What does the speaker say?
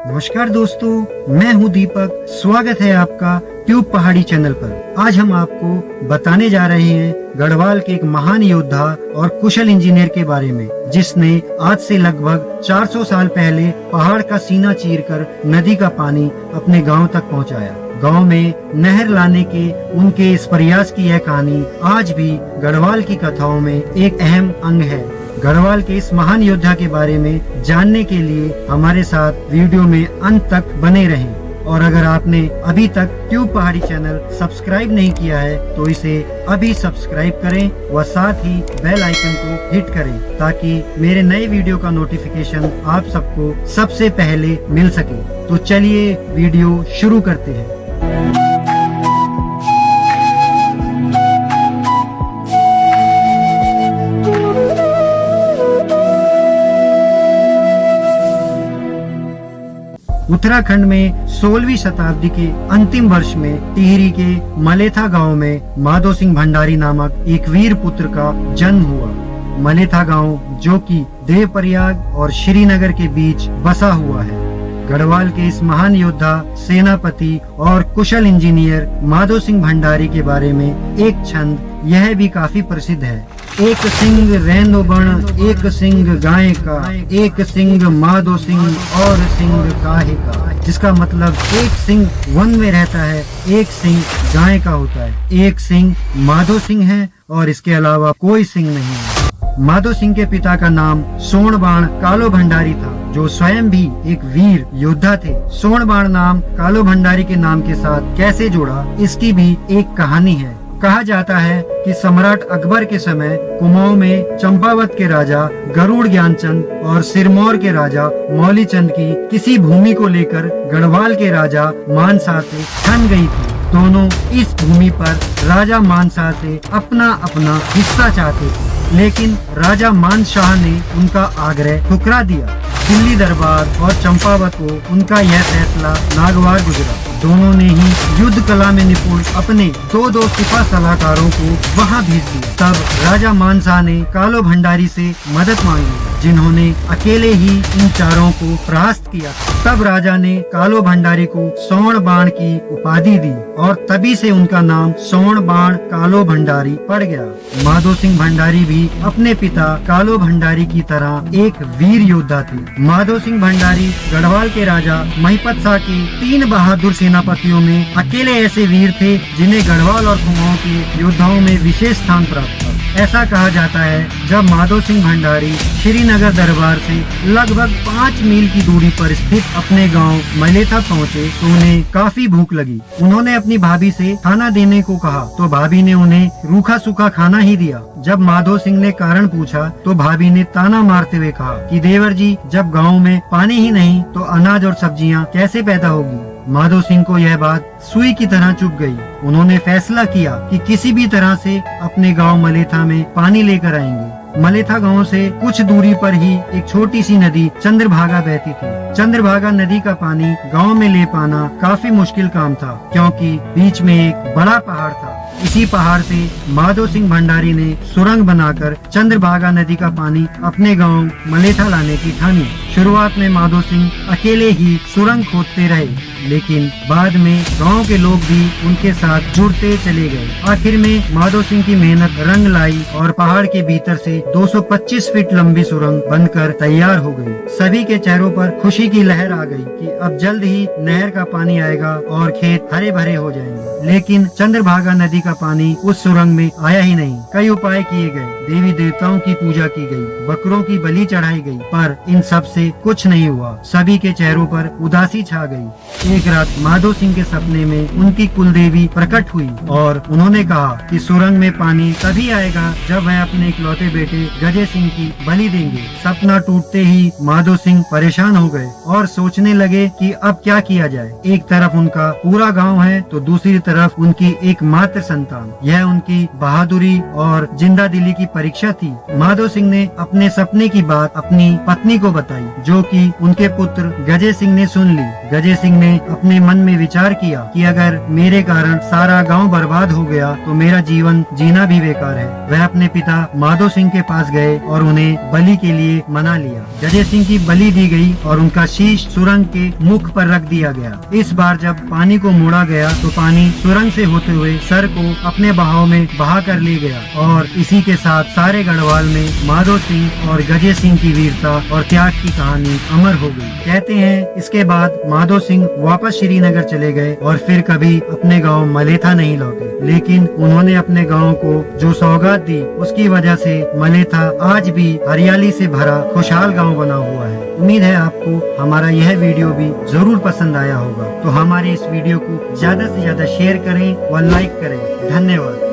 नमस्कार दोस्तों, मैं हूं दीपक। स्वागत है आपका ट्यूब पहाड़ी चैनल पर। आज हम आपको बताने जा रहे हैं गढ़वाल के एक महान योद्धा और कुशल इंजीनियर के बारे में, जिसने आज से लगभग 400 साल पहले पहाड़ का सीना चीरकर नदी का पानी अपने गांव तक पहुंचाया। गांव में नहर लाने के उनके इस प्रयास की यह कहानी आज भी गढ़वाल की कथाओं में एक अहम अंग है। गढ़वाल के इस महान योद्धा के बारे में जानने के लिए हमारे साथ वीडियो में अंत तक बने रहें। और अगर आपने अभी तक ट्यूब पहाड़ी चैनल सब्सक्राइब नहीं किया है तो इसे अभी सब्सक्राइब करें व साथ ही बेल आइकन को हिट करें, ताकि मेरे नए वीडियो का नोटिफिकेशन आप सबको सबसे पहले मिल सके। तो चलिए वीडियो शुरू करते हैं। उत्तराखंड में 16वीं शताब्दी के अंतिम वर्ष में टिहरी के मलेथा गांव में माधो सिंह भंडारी नामक एक वीर पुत्र का जन्म हुआ। मलेथा गांव जो कि देवप्रयाग और श्रीनगर के बीच बसा हुआ है। गढ़वाल के इस महान योद्धा, सेनापति और कुशल इंजीनियर माधो सिंह भंडारी के बारे में एक छंद यह भी काफी प्रसिद्ध है। एक सिंह रैनो बण, एक सिंह गाय का, एक सिंह माधो सिंह और सिंह काहे का। जिसका मतलब एक सिंह वन में रहता है, एक सिंह गाय का होता है, एक सिंह माधो सिंह है और इसके अलावा कोई सिंह नहीं है। माधो सिंह के पिता का नाम सोनबाण कालो भंडारी था, जो स्वयं भी एक वीर योद्धा थे। सोनबाण नाम कालो भंडारी के नाम के साथ कैसे जुड़ा, इसकी भी एक कहानी है। कहा जाता है कि सम्राट अकबर के समय कुमाऊं में चंपावत के राजा गरुड़ ज्ञानचंद और सिरमौर के राजा मौलीचंद की किसी भूमि को लेकर गढ़वाल के राजा मानसा से ठन गई थी। दोनों इस भूमि पर राजा मानसा से अपना अपना हिस्सा चाहते थे, लेकिन राजा मानशाह ने उनका आग्रह ठुकरा दिया। दिल्ली दरबार और चंपावत को उनका यह फैसला नागवार गुजरा। दोनों ने ही युद्ध कला में निपुण अपने दो सिपा सलाहकारों को वहां भेज दिया। तब राजा मानसा ने कालो भंडारी से मदद मांगी, जिन्होंने अकेले ही इन चारों को परास्त किया। तब राजा ने कालो भंडारी को सोनबाण की उपाधि दी और तभी से उनका नाम सोनबाण कालो भंडारी पड़ गया। माधो सिंह भंडारी भी अपने पिता कालो भंडारी की तरह एक वीर योद्धा थे। माधो सिंह भंडारी गढ़वाल के राजा महिपत शाह के 3 बहादुर सेनापतियों में अकेले ऐसे वीर थे जिन्हें गढ़वाल और कुमाऊं के योद्धाओं में विशेष स्थान प्राप्त था। ऐसा कहा जाता है, जब माधो सिंह भंडारी श्रीनगर दरबार से लगभग 5 मील की दूरी पर स्थित अपने गांव मलेथा पहुंचे तो उन्हें काफी भूख लगी। उन्होंने अपनी भाभी से खाना देने को कहा तो भाभी ने उन्हें रूखा सूखा खाना ही दिया। जब माधो सिंह ने कारण पूछा तो भाभी ने ताना मारते हुए कहा कि देवर जी, जब गांव में पानी ही नहीं तो अनाज और सब्जियां कैसे पैदा होगी। माधो सिंह को यह बात सुई की तरह चुभ गई। उन्होंने फैसला किया कि किसी भी तरह से अपने गांव मलेथा में पानी लेकर आएंगे। मलेथा गांव से कुछ दूरी पर ही एक छोटी सी नदी चंद्रभागा बहती थी। चंद्रभागा नदी का पानी गांव में ले पाना काफी मुश्किल काम था, क्योंकि बीच में एक बड़ा पहाड़ था। इसी पहाड़ से माधो सिंह भंडारी ने सुरंग बनाकर चंद्रभागा नदी का पानी अपने गांव मलेथा लाने की ठानी। शुरुआत में माधो सिंह अकेले ही सुरंग खोदते रहे, लेकिन बाद में गांव के लोग भी उनके साथ जुड़ते चले गए। आखिर में माधो सिंह की मेहनत रंग लाई और पहाड़ के भीतर से 225 फीट लंबी सुरंग बनकर तैयार हो गई। सभी के चेहरों पर खुशी की लहर आ गई कि अब जल्द ही नहर का पानी आएगा और खेत हरे भरे हो जाएंगे। लेकिन चंद्रभागा नदी का पानी उस सुरंग में आया ही नहीं। कई उपाय किए गए, देवी देवताओं की पूजा की गई, बकरों की बलि चढ़ाई गई, पर इन सब से कुछ नहीं हुआ। सभी के चेहरों पर उदासी छा गई। एक रात माधो सिंह के सपने में उनकी कुलदेवी प्रकट हुई और उन्होंने कहा कि सुरंग में पानी तभी आएगा जब वह अपने इकलौते बेटे गजे सिंह की बलि देंगे। सपना टूटते ही माधो सिंह परेशान हो गए और सोचने लगे कि अब क्या किया जाए। एक तरफ उनका पूरा गांव है तो दूसरी तरफ उनकी एकमात्र संतान। यह उनकी बहादुरी और जिंदा दिली की परीक्षा थी। माधो सिंह ने अपने सपने की बात अपनी पत्नी को बताई जो कि उनके पुत्र गजे सिंह ने सुन ली। गजे सिंह ने अपने मन में विचार किया कि अगर मेरे कारण सारा गांव बर्बाद हो गया तो मेरा जीवन जीना भी बेकार है। वह अपने पिता माधो सिंह के पास गए और उन्हें बलि के लिए मना लिया। गजे सिंह की बलि दी गई और उनका शीश सुरंग के मुख पर रख दिया गया। इस बार जब पानी को मोड़ा गया तो पानी सुरंग से होते हुए सर को अपने बहाव में बहा कर ले गया और इसी के साथ सारे गढ़वाल में माधो सिंह और गजे सिंह की वीरता और त्याग की कहानी अमर हो गई। कहते हैं इसके बाद माधो सिंह वापस श्रीनगर चले गए और फिर कभी अपने गांव मलेथा नहीं लौटे, लेकिन उन्होंने अपने गांव को जो सौगात दी उसकी वजह से मलेथा आज भी हरियाली से भरा खुशहाल गांव बना हुआ है। उम्मीद है आपको हमारा यह वीडियो भी जरूर पसंद आया होगा, तो हमारे इस वीडियो को ज्यादा से ज्यादा शेयर करें और लाइक करें। धन्यवाद।